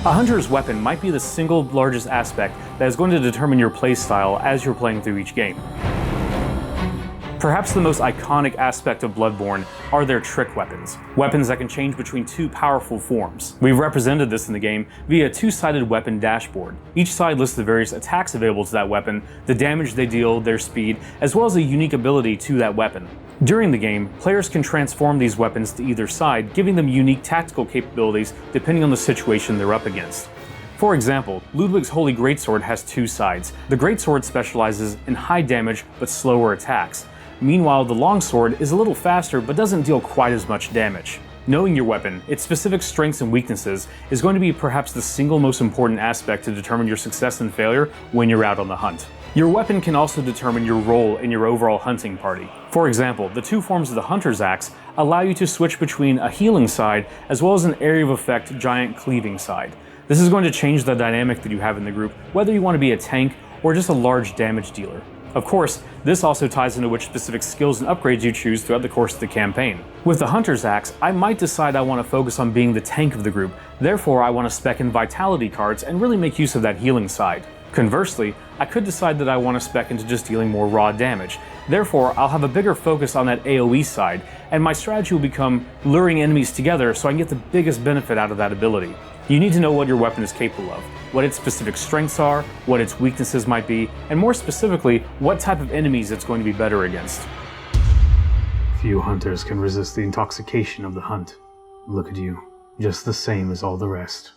A hunter's weapon might be the single largest aspect that is going to determine your playstyle as you're playing through each game. Perhaps the most iconic aspect of Bloodborne are their trick weapons. Weapons that can change between two powerful forms. We've represented this in the game via a two-sided weapon dashboard. Each side lists the various attacks available to that weapon, the damage they deal, their speed, as well as a unique ability to that weapon. During the game, players can transform these weapons to either side, giving them unique tactical capabilities depending on the situation they're up against. For example, Ludwig's Holy Greatsword has two sides. The Greatsword specializes in high damage but slower attacks. Meanwhile, the longsword is a little faster but doesn't deal quite as much damage. Knowing your weapon, its specific strengths and weaknesses, is going to be perhaps the single most important aspect to determine your success and failure when you're out on the hunt. Your weapon can also determine your role in your overall hunting party. For example, the two forms of the Hunter's Axe allow you to switch between a healing side as well as an area of effect giant cleaving side. This is going to change the dynamic that you have in the group, whether you want to be a tank or just a large damage dealer. Of course, this also ties into which specific skills and upgrades you choose throughout the course of the campaign. With the Hunter's Axe, I might decide I want to focus on being the tank of the group, therefore I want to spec in vitality cards and really make use of that healing side. Conversely, I could decide that I want to spec into just dealing more raw damage, therefore I'll have a bigger focus on that AoE side, and my strategy will become luring enemies together so I can get the biggest benefit out of that ability. You need to know what your weapon is capable of, what its specific strengths are, what its weaknesses might be, and more specifically, what type of enemies it's going to be better against. Few hunters can resist the intoxication of the hunt. Look at you, just the same as all the rest.